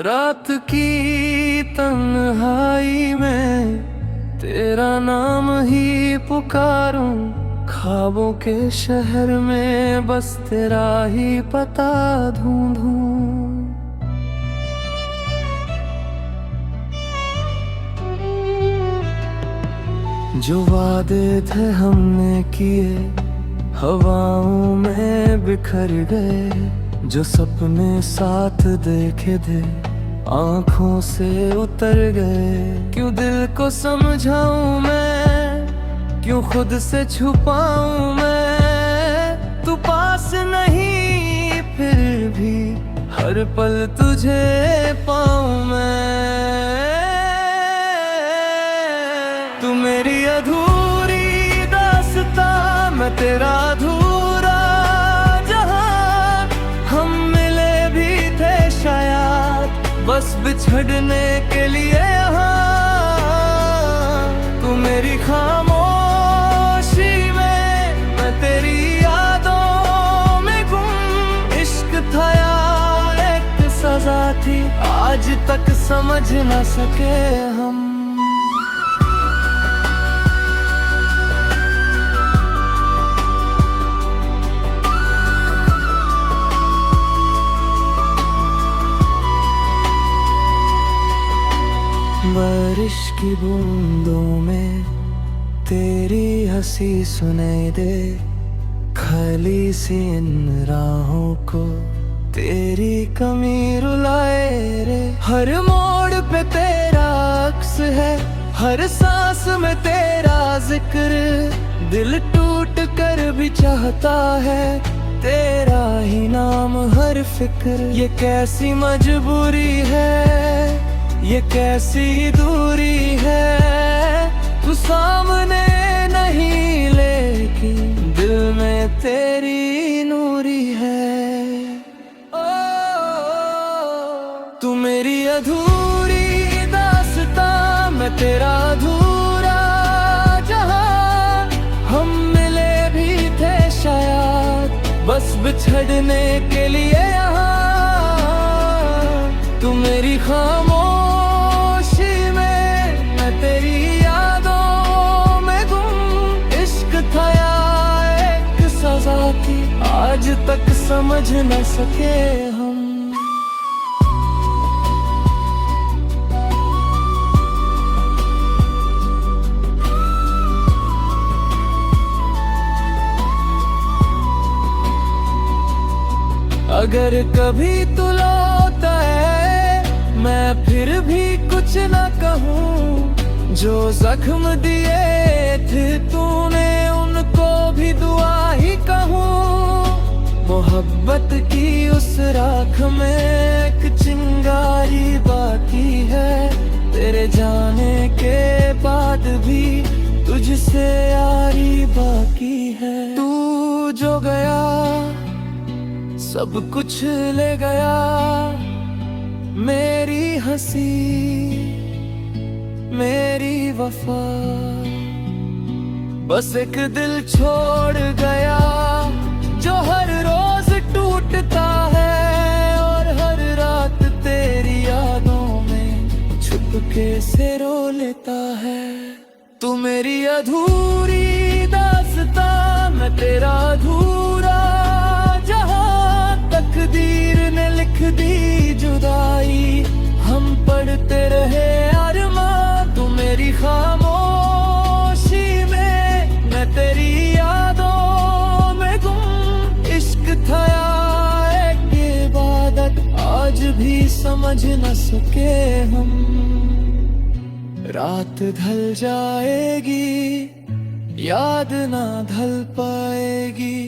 रात की तन्हाई में तेरा नाम ही पुकारूं, ख्वाबों के शहर में बस तेरा ही पता ढूंढूं। जो वादे थे हमने किए हवाओं में बिखर गए, जो सपने साथ देखे थे आंखों से उतर गए। क्यों दिल को समझाऊं मैं, क्यों खुद से छुपाऊं मैं, तू पास नहीं फिर भी हर पल तुझे पाऊं मैं। तू मेरी अधूरी दास्तां, मैं तेरा अधूरा जहां। हम मिले भी थे शायद बस बिछड़ने के लिए यहाँ। तू मेरी खामोशी में, मैं तेरी यादों में गुम। इश्क था या एक सजा थी, आज तक समझ न सके हम। बारिश की बूंदों में तेरी हंसी सुनाई दे, खाली सी इन राहों को तेरी कमी रुलाए रे। हर मोड़ पे तेरा अक्स है, हर सांस में तेरा जिक्र। दिल टूट कर भी चाहता है तेरा ही नाम हर फिक्र। ये कैसी मजबूरी है, ये कैसी दूरी है। तू सामने नहीं लेकिन दिल में तेरी नूरी है। ओ, तू मेरी अधूरी दास्तां, मैं तेरा अधूरा जहां। हम मिले भी थे शायद बस बिछड़ने के लिए यहाँ। तू मेरी खामोशी में, मैं तेरी यादों में गुम। इश्क था या एक सजा थी, आज तक समझ न सके हम। अगर कभी तू लौटा है, मैं फिर भी कुछ न कहूँ। जो जख्म दिए थे तूने उनको भी दुआ ही कहूँ। मोहब्बत की उस राख में एक चिंगारी बाकी है, तेरे जाने के बाद भी तुझसे यारी बाकी है। तू जो गया सब कुछ ले गया, मेरी हंसी मेरी वफा। बस एक दिल छोड़ गया जो हर रोज टूटता है, और हर रात तेरी यादों में छुपके से रो लेता है। तू मेरी अधूरी दास्तां, मैं तेरा अधूरा जहां। तकदीर ने लिख दी जुदाई, हम पढ़ते रहे अरमां। तू मेरी खामोशी में, मैं तेरी यादों में गुम। इश्क था या एक इबादत, आज भी समझ न सके हम। रात ढल जाएगी, याद ना ढल पाएगी।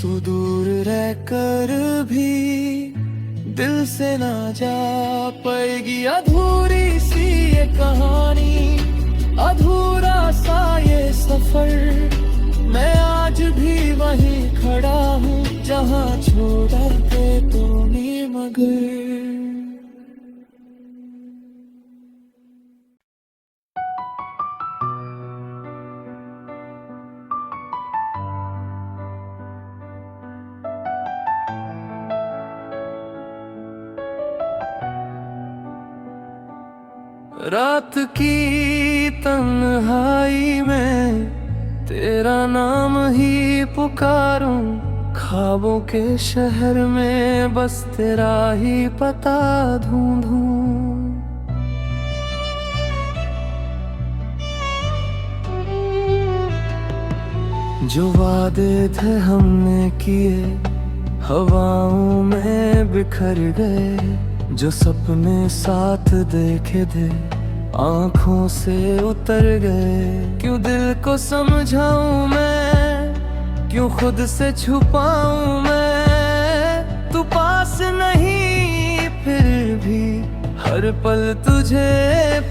तू दूर रहकर भी दिल से ना जा पाएगी। अधूरी सी ये कहानी, अधूरा सा ये सफर। मैं आज भी वहीं खड़ा हूँ जहाँ छोड़ा के तूने मगर। रात की तन्हाई में तेरा नाम ही पुकारूं, ख्वाबों के शहर में बस तेरा ही पता ढूंढूं। जो वादे थे हमने किए हवाओं में बिखर गए, जो सपने साथ देखे थे आंखों से उतर गए। क्यों दिल को समझाऊं मैं, क्यों खुद से छुपाऊं मैं, तू पास नहीं फिर भी हर पल तुझे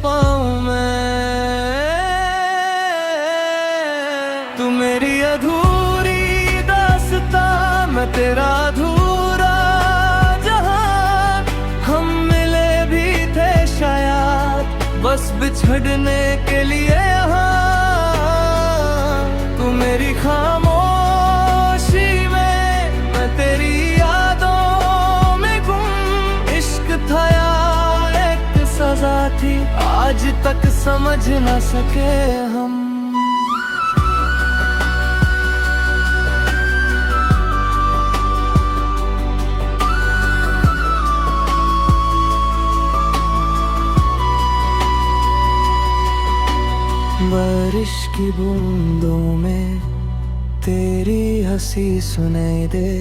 पाऊं मैं। तू मेरी अधूरी दास्तां, मैं तेरा अधूरा जहां। हम मिले भी थे शायद बस बिछड़ने के लिए यहाँ। तू मेरी खामोशी में, मैं तेरी यादों में गुम। इश्क था या एक सजा थी, आज तक समझ न सके हम। बारिश की बूंदों में तेरी हंसी सुनाई दे,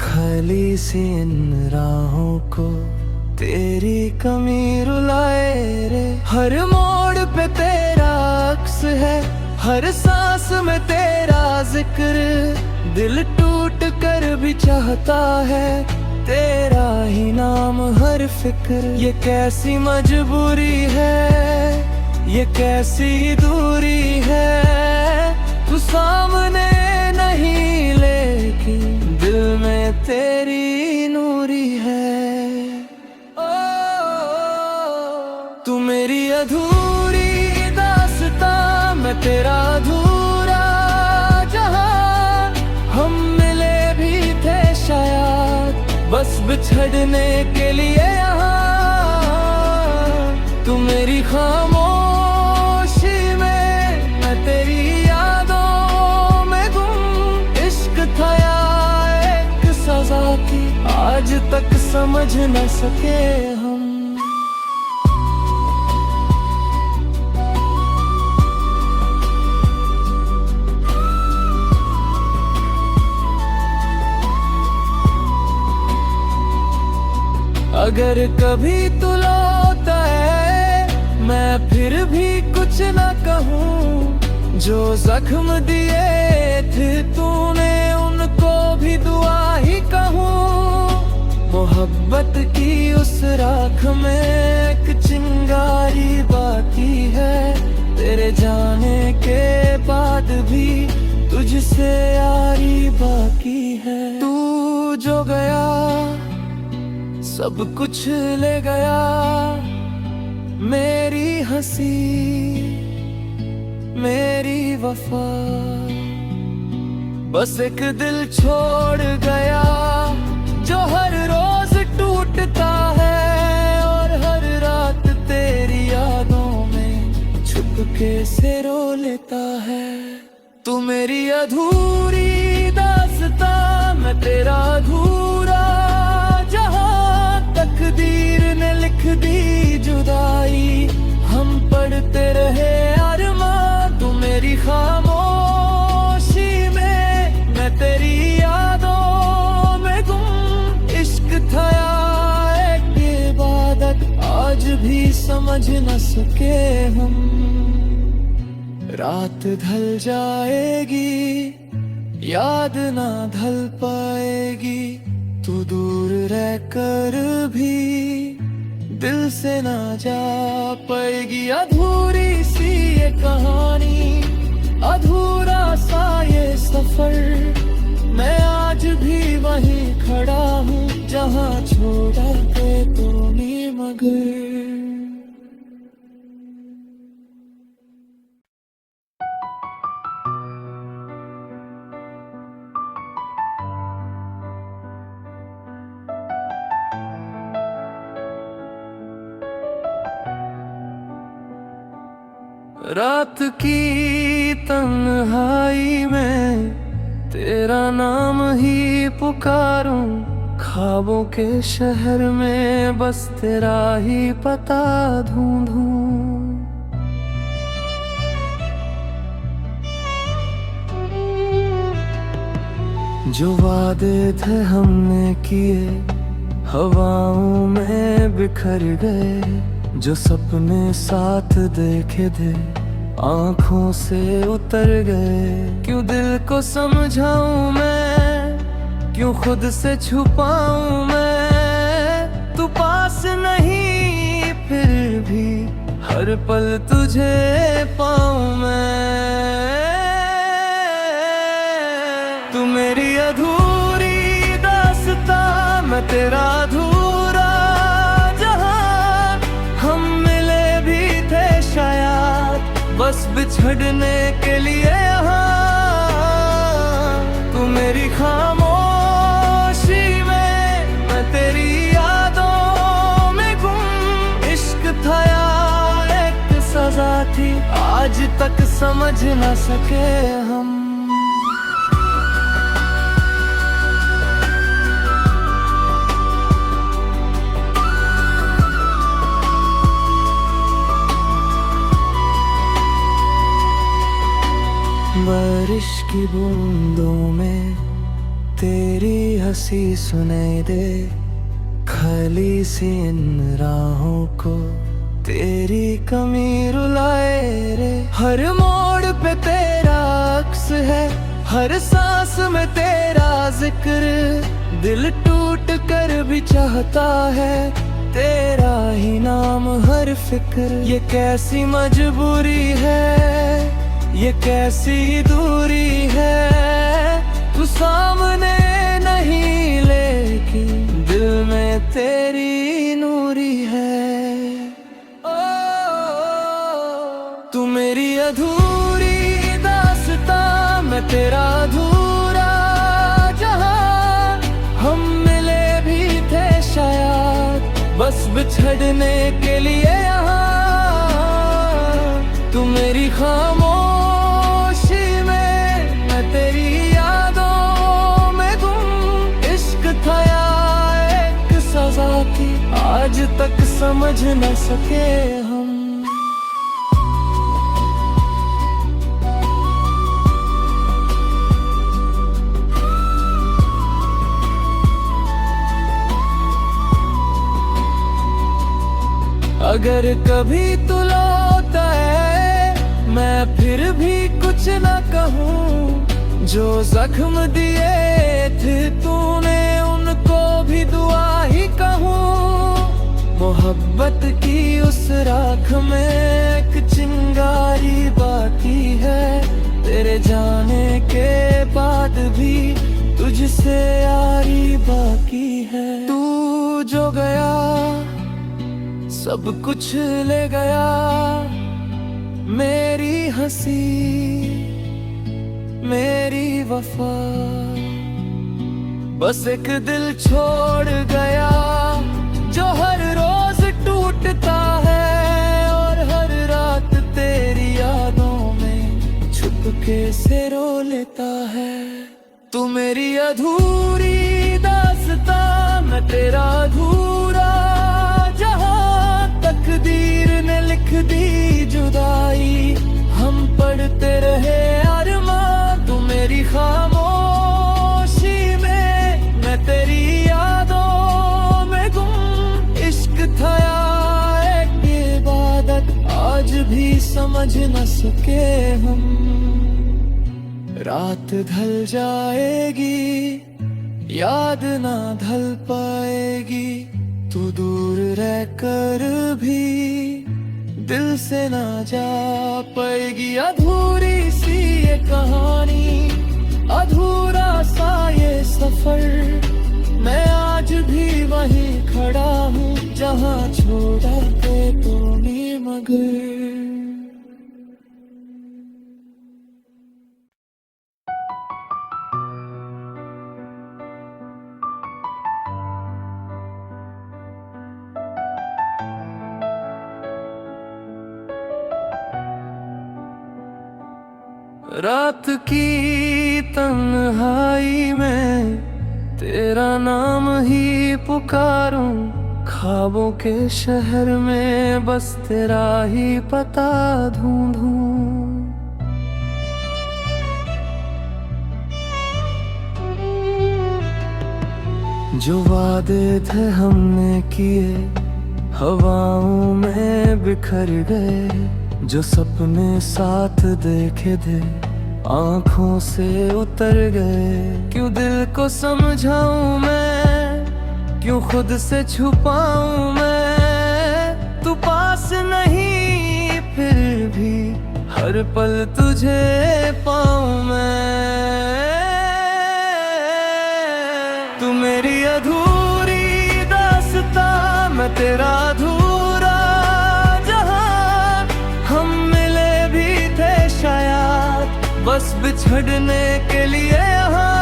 खाली सी इन राहों को तेरी कमी रुलाए रे। हर मोड़ पे तेरा अक्स है, हर सांस में तेरा जिक्र। दिल टूट कर भी चाहता है तेरा ही नाम हर फिक्र। ये कैसी मजबूरी है, ये कैसी दूरी है, तू सामने नहीं लेकिन दिल में तेरी नूरी है। ओ, तू मेरी अधूरी दास्तां, मैं तेरा अधूरा जहां। हम मिले भी थे शायद बस बिछड़ने के लिए यहाँ। तू मेरी खामोशी में, मैं तेरी यादों में गुम। इश्क था या एक सजा थी, आज तक समझ न सके हम। अगर कभी तू लौटा है, मैं फिर भी कुछ न कहूँ। जो जख्म दिए थे तूने उनको भी दुआ ही कहूँ। मोहब्बत की उस राख में एक चिंगारी बाकी है, तेरे जाने के बाद भी तुझसे यारी बाकी है। तू जो गया सब कुछ ले गया, मेरी हंसी मेरी वफा। बस एक दिल छोड़ गया जो हर रोज टूटता है, और हर रात तेरी यादों में छुपके से रो लेता है। तू मेरी अधूरी दास्तां, मैं तेरा अधूरा जहां। तकदीर ने लिख दी जुदाई, हम पढ़ते रहे अरमां। तू मेरी खामोशी में, मैं तेरी यादों में गुम। इश्क था या एक इबादत, आज भी समझ न सके हम। रात ढल जाएगी, याद ना ढल पाएगी। तू दूर रहकर भी दिल से ना जा पाएगी। अधूरी सी ये कहानी, अधूरा सा ये सफर। मैं आज भी वहीं खड़ा हूँ जहाँ छोड़ा के तूने मगर। रात की तन्हाई में तेरा नाम ही पुकारूं, ख्वाबों के शहर में बस तेरा ही पता ढूंढूं। जो वादे थे हमने किए हवाओं में बिखर गए, जो सपने साथ देखे थे आंखों से उतर गए। क्यों दिल को समझाऊं मैं, क्यों खुद से छुपाऊं मैं, तू पास नहीं फिर भी हर पल तुझे पाऊं मैं। तू मेरी अधूरी दास्तां, मैं तेरा अधूरा जहां। हम मिले भी थे शायद बस बिछड़ने के लिए यहाँ। तू मेरी खामोशी में, मैं तेरी यादों में गुम। इश्क था या एक सजा थी, आज तक समझ न सके हम। बारिश की बूंदों में तेरी हंसी सुनाई दे, खाली सी इन राहों को तेरी कमी रुलाए रे। हर मोड़ पे तेरा अक्स है, हर सांस में तेरा जिक्र। दिल टूट कर भी चाहता है तेरा ही नाम हर फिक्र। ये कैसी मजबूरी है, ये कैसी दूरी है। तू सामने नहीं लेकिन दिल में तेरी नूरी है। ओ, तू मेरी अधूरी दास्तां, मैं तेरा अधूरा जहां। हम मिले भी थे शायद बस बिछड़ने के लिए यहाँ। तू मेरी खामोशी में, मैं तेरी यादों में गुम। इश्क था या एक सजा थी, आज तक समझ न सके हम। अगर कभी तू लौटा है, मैं फिर भी कुछ न कहूँ। जो जख्म दिए थे तूने उनको भी दुआ ही कहूँ। मोहब्बत की उस राख में एक चिंगारी बाकी है, तेरे जाने के बाद भी तुझसे यारी बाकी है। तू जो गया सब कुछ ले गया, मेरी हंसी मेरी वफा। बस एक दिल छोड़ गया जो हर रोज टूटता है, और हर रात तेरी यादों में छुपके से रो लेता है। तू मेरी अधूरी दास्तां, मैं तेरा अधूरा जहां। तकदीर ने लिख दी जुदाई, हम पढ़ते रहे अरमां। तू मेरी खामोशी में, मैं तेरी यादों में गुम। इश्क था या एक इबादत, आज भी समझ न सके हम। रात ढल जाएगी, याद ना ढल पाएगी। तू दूर रहकर भी दिल से ना जा पाएगी। अधूरी सी ये कहानी, अधूरा सा ये सफर। मैं आज भी वहीं खड़ा हूँ जहाँ छोड़ा थे तूने मगर। रात की तन्हाई में तेरा नाम ही पुकारूं, ख्वाबों के शहर में बस तेरा ही पता ढूंढूं। जो वादे थे हमने किए हवाओं में बिखर गए, जो सपने साथ देखे थे आंखों से उतर गए। क्यों दिल को समझाऊं मैं, क्यों खुद से छुपाऊं मैं, तू पास नहीं फिर भी हर पल तुझे पाऊं मैं। तू मेरी अधूरी दास्तां, मैं तेरा अधूरा जहां। हम मिले भी थे शायद बस बिछड़ने के लिए यहाँ।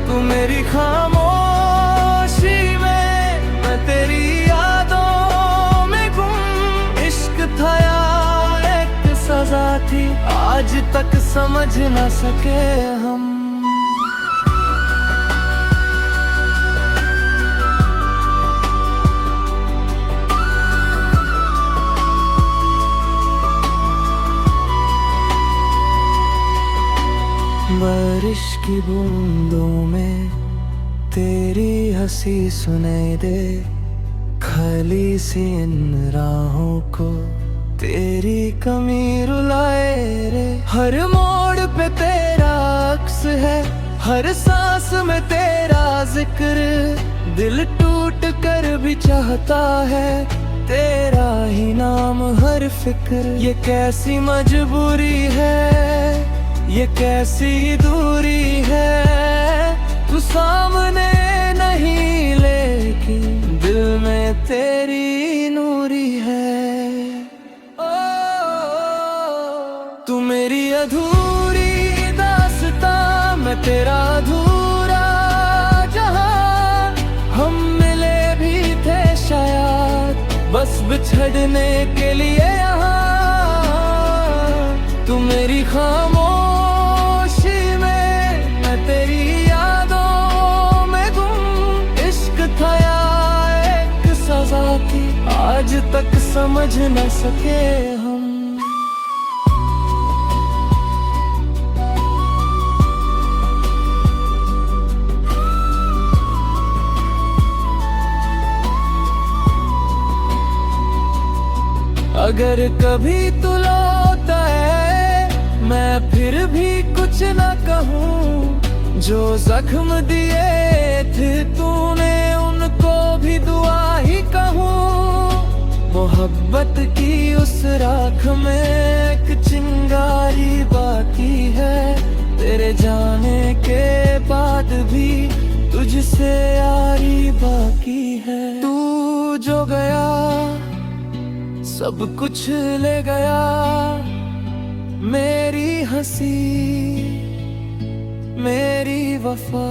तू मेरी खामोशी में, मैं तेरी यादों में गुम। इश्क था या एक सजा थी, आज तक समझ न सके हम। बारिश की बूंदों में तेरी हंसी सुनाई दे, खाली सी इन राहों को तेरी कमी रुलाए रे। हर मोड़ पे तेरा अक्स है, हर सांस में तेरा जिक्र। दिल टूट कर भी चाहता है तेरा ही नाम हर फिक्र। ये कैसी मजबूरी है, ये कैसी दूरी है, तू सामने नहीं लेकिन दिल में तेरी नूरी है। ओ, तू मेरी अधूरी दास्तां, मैं तेरा अधूरा जहां। हम मिले भी थे शायद बस बिछड़ने के लिए यहाँ। तू मेरी खामोशी में, मैं तेरी यादों में गुम। इश्क था या एक सजा थी, आज तक समझ न सके हम। अगर कभी तू लौटा है, मैं फिर भी कुछ न कहूँ। जो जख्म दिए थे तूने उनको भी दुआ ही कहूँ। मोहब्बत की उस राख में एक चिंगारी बाकी है, तेरे जाने के बाद भी तुझसे यारी बाकी है। तू जो गया सब कुछ ले गया, मेरी हंसी मेरी वफा।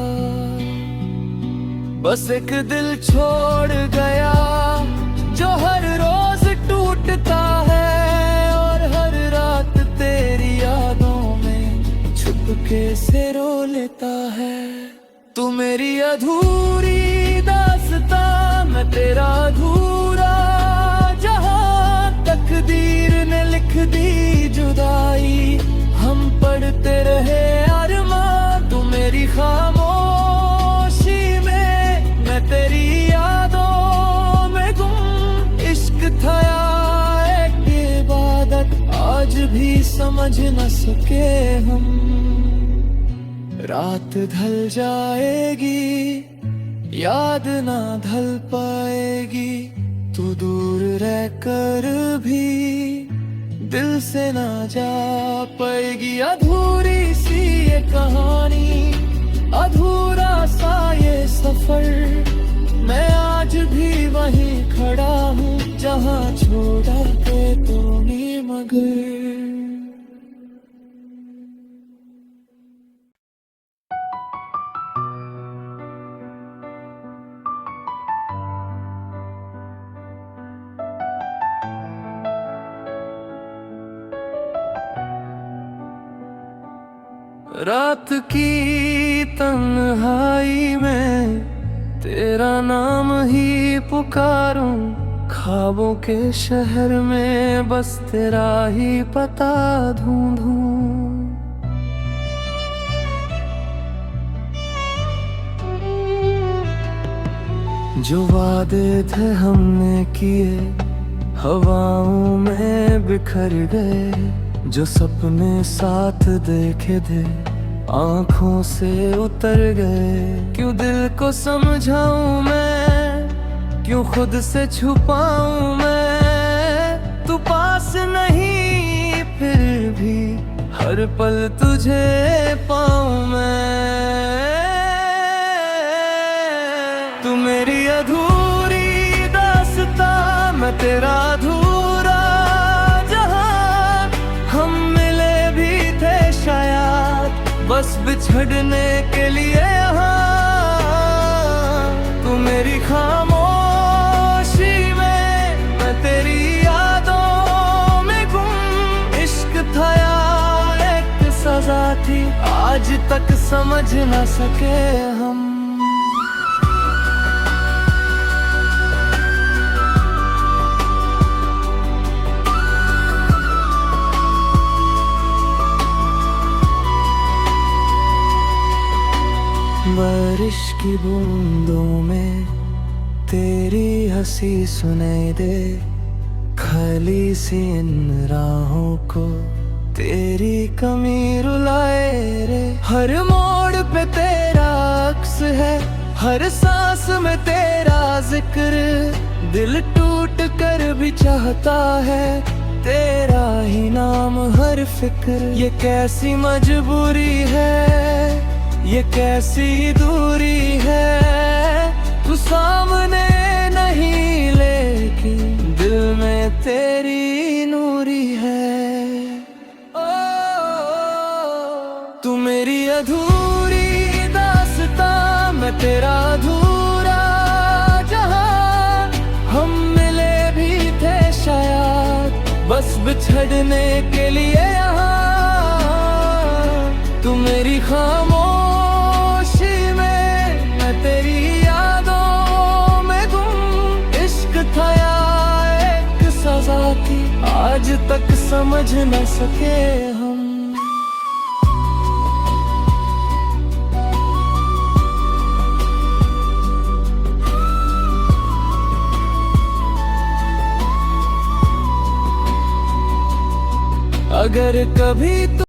बस एक दिल छोड़ गया जो हर रोज टूटता है, और हर रात तेरी यादों में छुपके से रो लेता है। तू मेरी अधूरी दास्तां, मैं तेरा अधूरा जहां। तकदीर ने लिख दी जुदाई, हम पढ़ते रहे अरमां। तू मेरी खामोशी में, मैं तेरी यादों में गुम। इश्क था या एक इबादत, आज भी समझ न सके हम। रात ढल जाएगी, याद ना ढल पाएगी। तू दूर रहकर भी दिल से ना जा पाएगी। अधूरी सी ये कहानी, अधूरा सा ये सफर। मैं आज भी वहीं खड़ा हूँ जहाँ छोड़ा के तूने मगर। रात की तन्हाई में तेरा नाम ही पुकारूं, ख्वाबों के शहर में बस तेरा ही पता ढूंढूं। जो वादे थे हमने किए हवाओं में बिखर गए, जो सपने साथ देखे थे आंखों से उतर गए। क्यों दिल को समझाऊं मैं, क्यों खुद से छुपाऊं मैं, तू पास नहीं फिर भी हर पल तुझे पाऊं मैं। तू मेरी अधूरी दास्तां, मैं तेरा अधूरा जहां। हम मिले भी थे शायद बस बिछड़ने के लिए यहाँ। तू मेरी खामोशी में, मैं तेरी यादों में गुम। इश्क था या एक सजा थी, आज तक समझ न सके हम। बारिश की बूंदों में तेरी हंसी सुनाई दे, खाली सी इन राहों को तेरी कमी रुलाए रे। हर मोड़ पे तेरा अक्स है, हर सांस में तेरा जिक्र। दिल टूट कर भी चाहता है तेरा ही नाम हर फिक्र। ये कैसी मजबूरी है, ये कैसी दूरी है, तू सामने नहीं लेकिन दिल में तेरी नूरी है। ओ, तू मेरी अधूरी दास्तां, मैं तेरा अधूरा जहां। हम मिले भी थे शायद बस बिछड़ने के लिए यहाँ। तू मेरी खामोशी में, मैं तेरी यादों में गुम। इश्क था या एक सजा थी, आज तक समझ न सके हम। अगर कभी